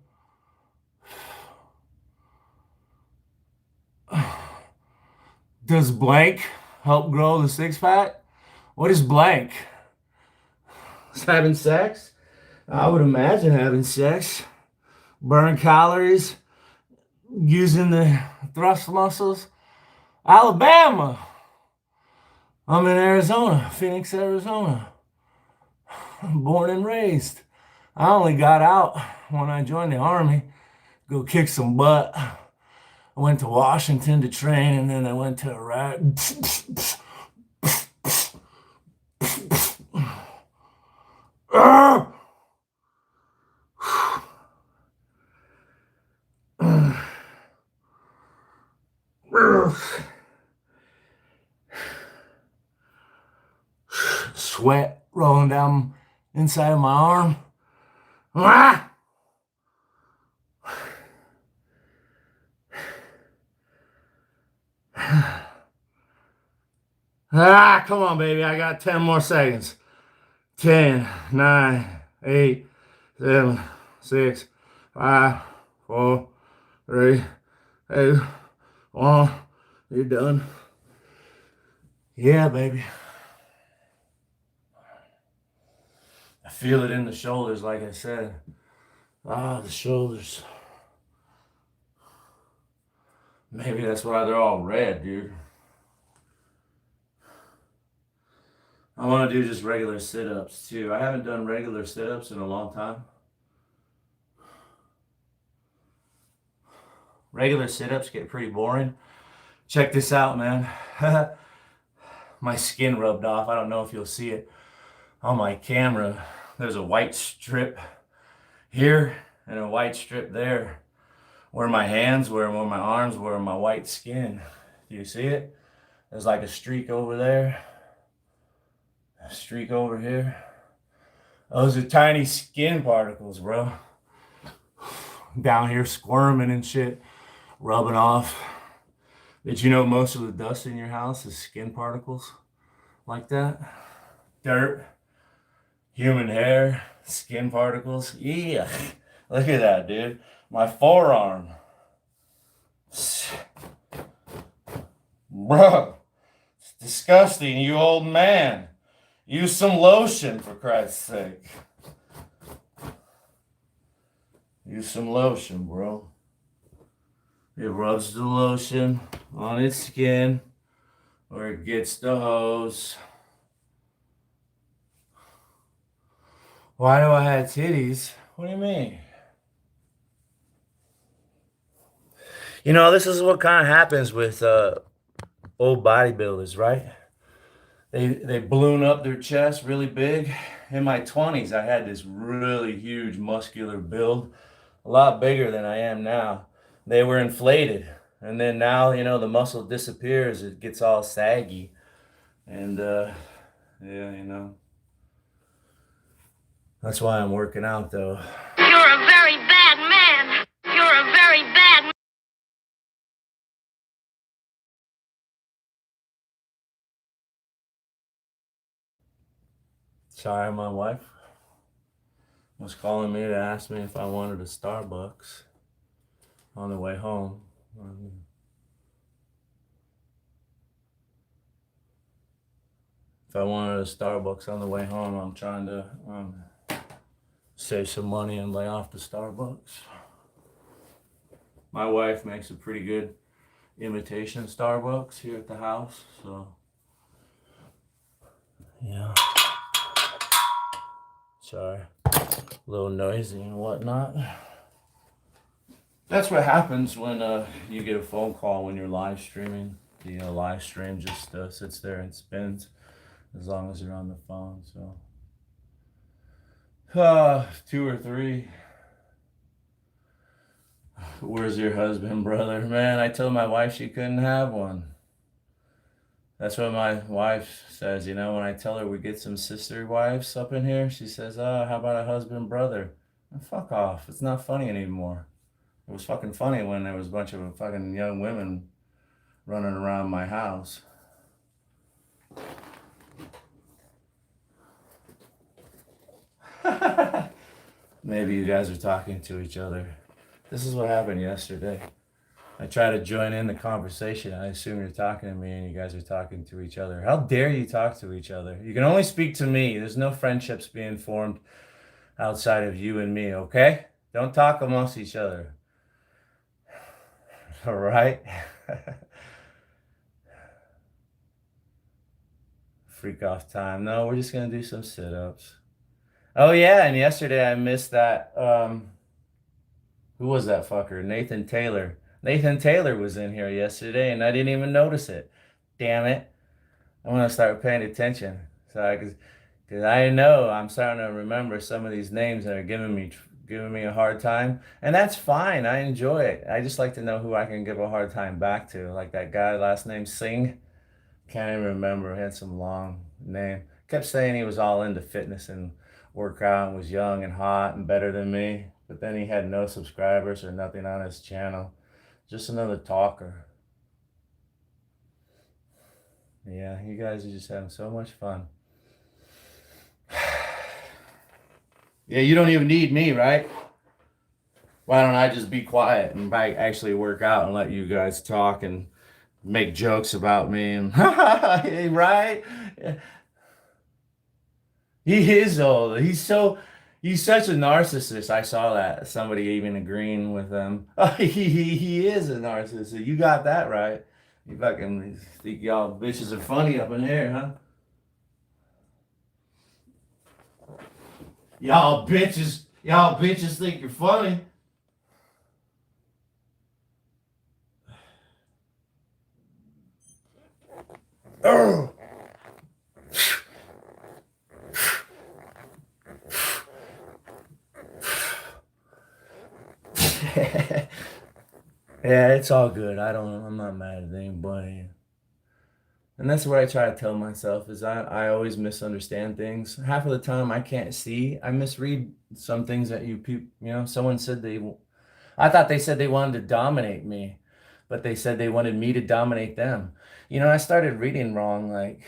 Does blank help grow the 6-pack? What is blank? Is having sex? I would imagine having sex. Burn calories. Using the thrust muscles. Alabama. I'm in Arizona, Phoenix, Arizona. Born and raised. I only got out when I joined the Army, go kick some butt. I went to Washington to train, and then I went to Iraq. Sweat rolling down inside of my arm. Ah! Ah, come on, baby. I got 10 more seconds. 10, 9, 8, 7, 6, 5, 4, 3, 2, 1. You're done. Yeah, baby. I feel it in the shoulders, like I said. Ah, the shoulders. Maybe that's why they're all red, dude. I want to do just regular sit-ups too. I haven't done regular sit-ups in a long time. Regular sit-ups get pretty boring. Check this out, man. My skin rubbed off. I don't know if you'll see it on my camera. There's a white strip here and a white strip there where my hands were and where my arms were and my white skin. Do you see it? There's like a streak over there, a streak over here. Those are tiny skin particles, bro. Down here squirming and shit, rubbing off. Did you know most of the dust in your house is skin particles like that? Dirt, human hair, skin particles. Yeah, look at that, dude. My forearm. Bro, it's disgusting, you old man. Use some lotion, for Christ's sake. Use some lotion, bro. It rubs the lotion on its skin where it gets the hose. Why do I have titties? What do you mean? You know, this is what kind of happens with old bodybuilders, right? They balloon up their chest really big. In my 20s, I had this really huge muscular build, a lot bigger than I am now. They were inflated. And then now, you know, the muscle disappears. It gets all saggy. And, yeah, you know. That's why I'm working out, though. You're a very bad man. You're a very bad man. Sorry, my wife was calling me to ask me if I wanted a Starbucks on the way home. If I wanted a Starbucks on the way home, I'm trying to save some money and lay off the Starbucks. My wife makes a pretty good imitation Starbucks here at the house, so yeah. Sorry, a little noisy and whatnot. That's what happens when you get a phone call when you're live streaming. The live stream just sits there and spins as long as you're on the phone. So 2 or 3. Where's your husband, brother? Man, I told my wife she couldn't have one. That's what my wife says, you know, when I tell her we get some sister wives up in here, she says, oh, how about a husband, brother? Fuck off. It's not funny anymore. It was fucking funny when there was a bunch of fucking young women running around my house. Maybe you guys are talking to each other. This is what happened yesterday. I try to join in the conversation. I assume you're talking to me and you guys are talking to each other. How dare you talk to each other? You can only speak to me. There's no friendships being formed outside of you and me, okay? Don't talk amongst each other. All right? freak off time. No, we're just gonna do some sit-ups. Oh yeah, and yesterday I missed that. Who was that fucker? Nathan Taylor. Nathan Taylor was in here yesterday, and I didn't even notice it. Damn it! I want to start paying attention, because I know I'm starting to remember some of these names that are giving me a hard time, and that's fine. I enjoy it. I just like to know who I can give a hard time back to, like that guy last name Singh. Can't even remember. He had some long name. Kept saying he was all into fitness and workout and was young and hot and better than me. But then he had no subscribers or nothing on his channel. Just another talker. Yeah, you guys are just having so much fun. Yeah, you don't even need me, right? Why don't I just be quiet and actually work out and let you guys talk and make jokes about me and right? He is old. He's such a narcissist. I saw that. Somebody even agreeing with him. He is a narcissist. You got that right. You fucking think y'all bitches are funny up in here, huh? Y'all bitches think you're funny. Oh. Yeah, it's all good. I'm not mad at anybody. And that's what I try to tell myself is I always misunderstand things. Half of the time I can't see. I misread some things that someone said I thought they said they wanted to dominate me, but they said they wanted me to dominate them. I started reading wrong, like,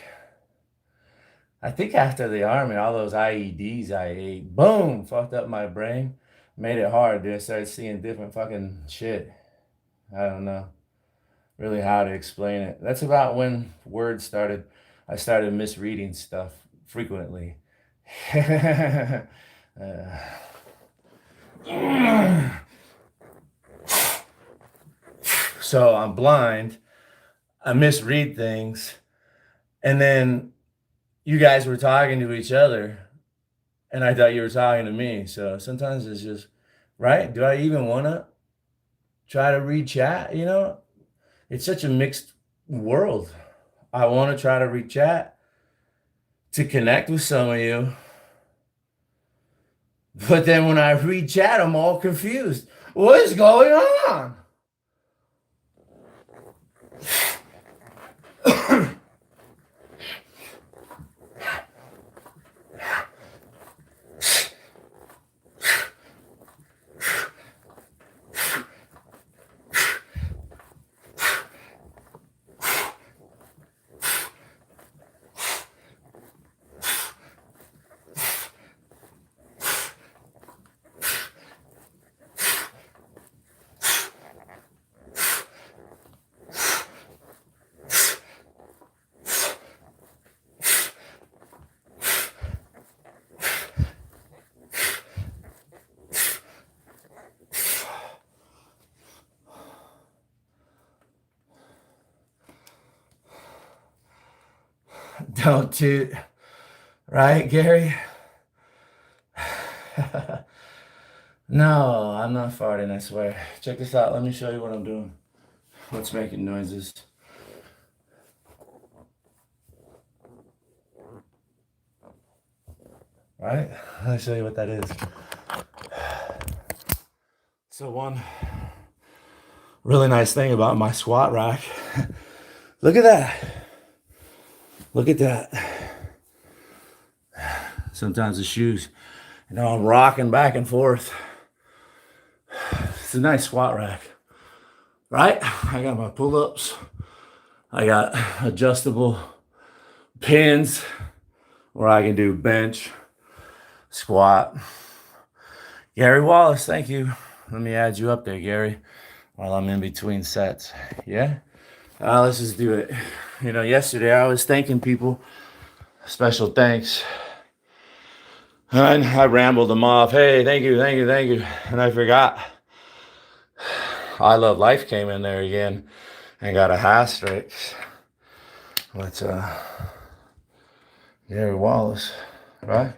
I think after the army, all those IEDs I ate, boom, fucked up my brain, made it hard, dude. I started seeing different fucking shit. I don't know really how to explain it. That's about when I started misreading stuff frequently. So I'm blind. I misread things. And then you guys were talking to each other, and I thought you were talking to me. So sometimes it's just, right? Do I even want to try to read chat? It's such a mixed world. I want to try to read chat to connect with some of you. But then when I read chat, I'm all confused. What is going on? Don't toot. Right, Gary? No, I'm not farting, I swear. Check this out. Let me show you what I'm doing. What's making noises? Right? Let me show you what that is. So one really nice thing about my squat rack. Look at that. Look at that. Sometimes the shoes, I'm rocking back and forth. It's a nice squat rack, right? I got my pull-ups. I got adjustable pins where I can do bench, squat. Gary Wallace, thank you. Let me add you up there, Gary, while I'm in between sets. Yeah? Let's just do it. Yesterday I was thanking people. Special thanks. And I rambled them off. Hey, thank you. And I forgot. I Love Life came in there again and got a asterisk. Let's Gary Wallace, right?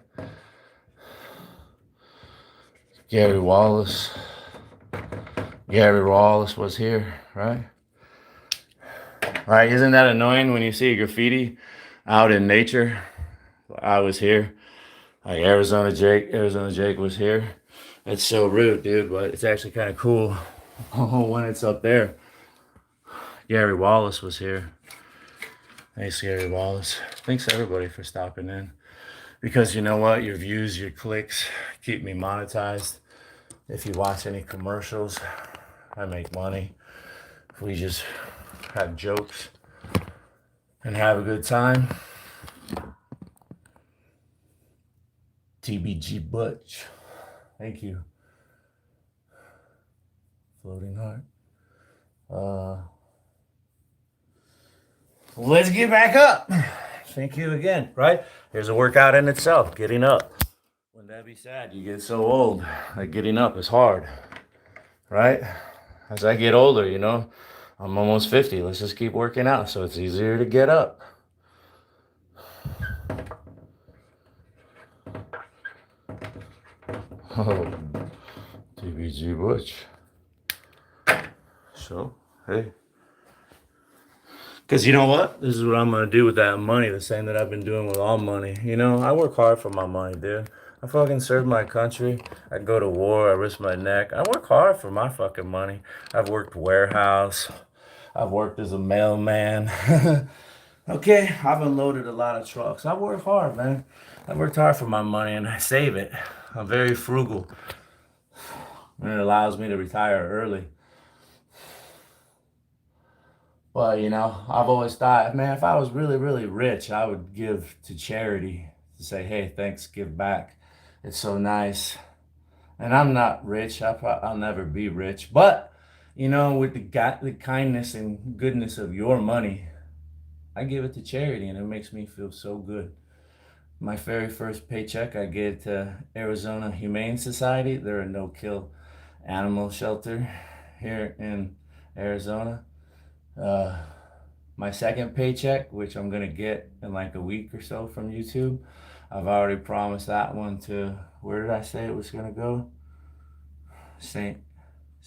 Gary Wallace. Gary Wallace was here, right? Right? Isn't that annoying when you see graffiti out in nature? I was here. Like Arizona Jake was here. It's so rude, dude, but it's actually kind of cool when it's up there. Gary Wallace was here. Thanks, Gary Wallace. Thanks everybody for stopping in. Because you know what? Your views, your clicks keep me monetized. If you watch any commercials, I make money. If we just have jokes and have a good time. TBG Butch. Thank you. Floating Heart. Let's get back up. Thank you again, right? Here's a workout in itself, getting up. Wouldn't that be sad? You get so old. Like getting up is hard, right? As I get older, you know, I'm almost 50. Let's just keep working out so it's easier to get up. Oh, TBG Butch. So, hey. Because you know what? This is what I'm going to do with that money, the same that I've been doing with all money. You know, I work hard for my money, dude. I fucking serve my country. I go to war. I risk my neck. I work hard for my fucking money. I've worked warehouse. I've worked as a mailman. Okay, I've unloaded a lot of trucks. I work hard, man. I worked hard for my money and I save it. I'm very frugal. And it allows me to retire early. But, you know, I've always thought, man, if I was really, really rich, I would give to charity to say, hey, thanks, give back. It's so nice. And I'm not rich. I'll never be rich. But, you know, with the kindness and goodness of your money, I give it to charity and it makes me feel so good. My very first paycheck, I gave to Arizona Humane Society. They're a no-kill animal shelter here in Arizona. My second paycheck, which I'm gonna get in like a week or so from YouTube, I've already promised that one to, where did I say it was gonna go? St.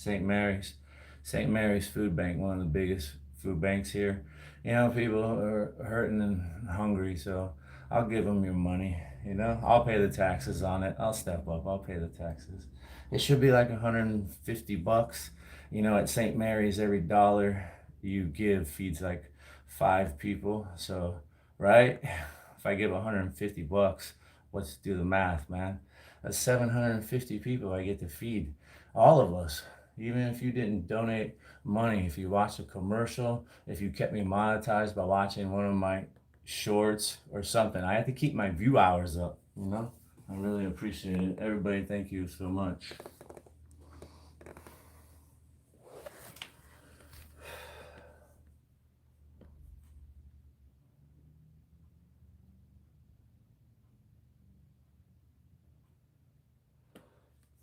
Mary's. St. Mary's Food Bank, one of the biggest food banks here. You know, people are hurting and hungry, so I'll give them your money. You know, I'll pay the taxes on it. I'll step up. I'll pay the taxes. It should be like $150. You know, at St. Mary's, every dollar you give feeds like 5 people. So, right? If I give $150, let's do the math, man. That's 750 people I get to feed. All of us. Even if you didn't donate money, if you watched a commercial, if you kept me monetized by watching one of my shorts or something, I have to keep my view hours up, you know? I really appreciate it. Everybody, thank you so much.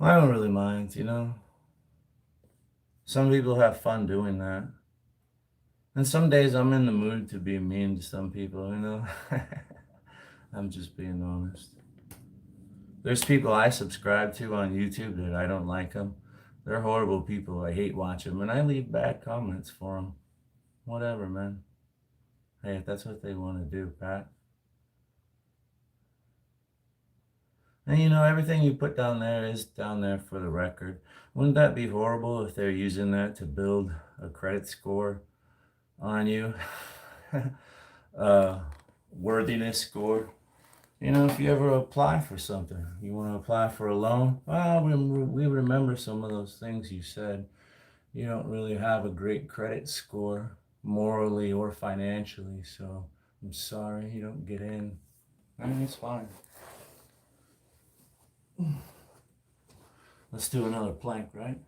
I don't really mind, you know? Some people have fun doing that. And some days I'm in the mood to be mean to some people, you know? I'm just being honest. There's people I subscribe to on YouTube that I don't like them. They're horrible people. I hate watching them. And I leave bad comments for them. Whatever, man. Hey, if that's what they want to do, Pat. And you know, everything you put down there is down there for the record. Wouldn't that be horrible if they're using that to build a credit score on you? Worthiness score. You know, if you ever apply for something, you want to apply for a loan, well, we remember some of those things you said. You don't really have a great credit score, morally or financially, so I'm sorry you don't get in. I mean, it's fine. Let's do another plank, right?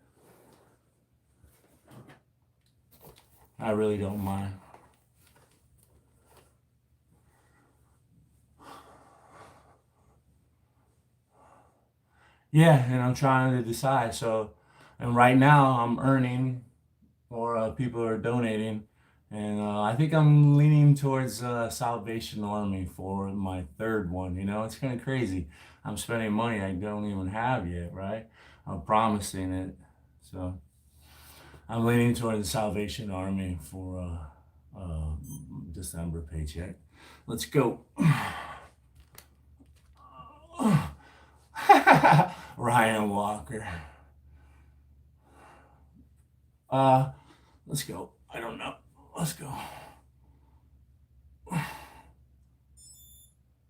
I really don't mind. Yeah, and I'm trying to decide. So, and right now I'm earning, or people are donating, And I think I'm leaning towards Salvation Army for my third one. You know, it's kind of crazy. I'm spending money I don't even have yet, right? I'm promising it. So I'm leaning towards the Salvation Army for December paycheck. Let's go. Ryan Walker. Let's go. I don't know. Let's go. I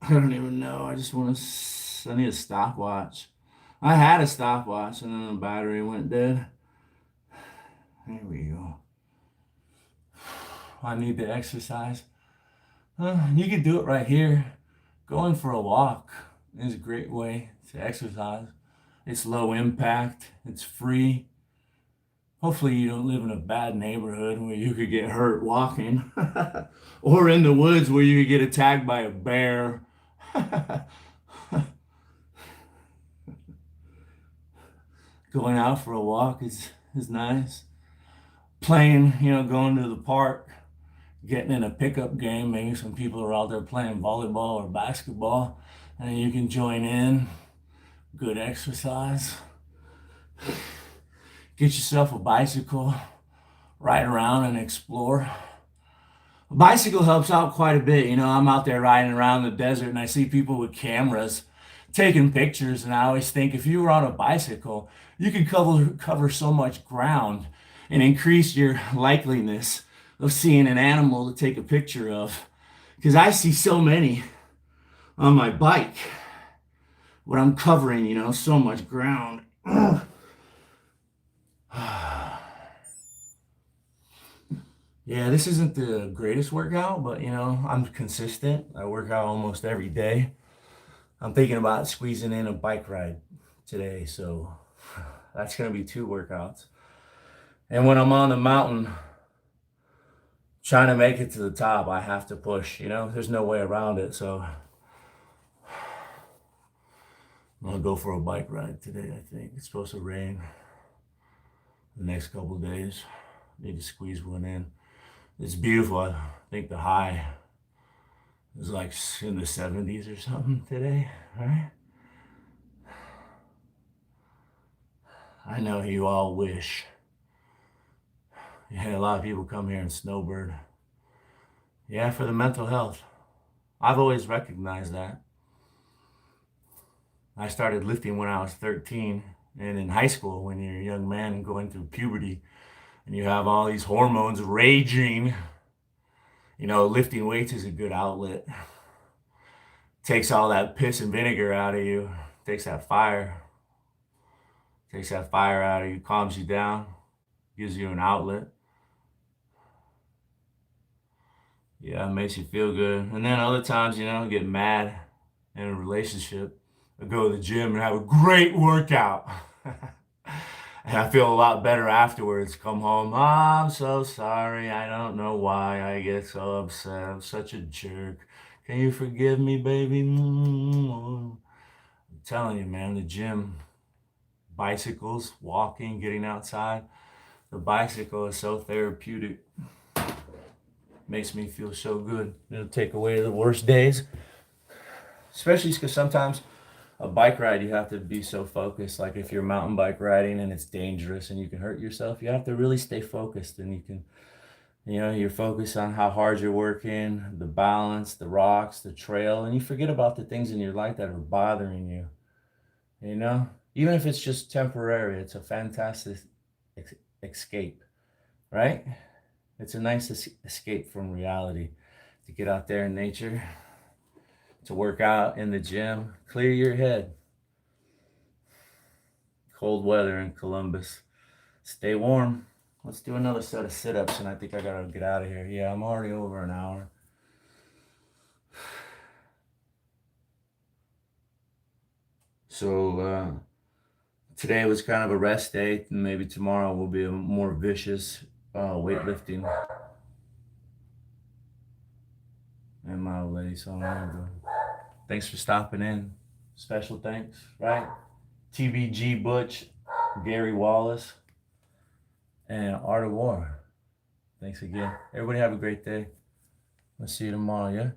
don't even know. I just want to. I need a stopwatch. I had a stopwatch and then the battery went dead. There we go. I need to exercise. You can do it right here. Going for a walk is a great way to exercise. It's low impact. It's free. Hopefully you don't live in a bad neighborhood where you could get hurt walking. Or in the woods where you could get attacked by a bear. Going out for a walk is nice. Playing, going to the park, getting in a pickup game. Maybe some people are out there playing volleyball or basketball and you can join in. Good exercise. Get yourself a bicycle, ride around and explore. A bicycle helps out quite a bit. I'm out there riding around the desert and I see people with cameras taking pictures, and I always think if you were on a bicycle, you could cover so much ground and increase your likeliness of seeing an animal to take a picture of. Because I see so many on my bike, but I'm covering, so much ground. Yeah, this isn't the greatest workout, but I'm consistent. I work out almost every day. I'm thinking about squeezing in a bike ride today, so that's going to be 2 workouts. And when I'm on the mountain, trying to make it to the top, I have to push, there's no way around it. So I'm going to go for a bike ride today, I think. It's supposed to rain the next couple of days. Need to squeeze one in. It's beautiful. I think the high is like in the 70s or something today, right? I know you all wish. Yeah, a lot of people come here and snowbird. Yeah, for the mental health. I've always recognized that. I started lifting when I was 13, and in high school, when you're a young man going through puberty, and you have all these hormones raging, lifting weights is a good outlet. Takes all that piss and vinegar out of you. Takes that fire out of you, calms you down, gives you an outlet. Yeah, it makes you feel good. And then other times, get mad in a relationship. I go to the gym and have a great workout. And I feel a lot better afterwards. Come home, I'm so sorry. I don't know why I get so upset. I'm such a jerk. Can you forgive me, baby? I'm telling you, man, the gym, bicycles, walking, getting outside. The bicycle is so therapeutic. Makes me feel so good. It'll take away the worst days. Especially because sometimes a bike ride, you have to be so focused. Like if you're mountain bike riding and it's dangerous and you can hurt yourself, you have to really stay focused, and you can, you're focused on how hard you're working, the balance, the rocks, the trail, and you forget about the things in your life that are bothering you. Even if it's just temporary, it's a fantastic escape, right? It's a nice escape from reality to get out there in nature, to work out in the gym, clear your head. Cold weather in Columbus. Stay warm. Let's do another set of sit-ups, and I think I gotta get out of here. Yeah, I'm already over an hour. So today was kind of a rest day, and maybe tomorrow will be a more vicious weightlifting. And my old lady, so I'm gonna go. Thanks for stopping in. Special thanks, right? TBG Butch, Gary Wallace, and Art of War. Thanks again. Everybody have a great day. We'll see you tomorrow, yeah?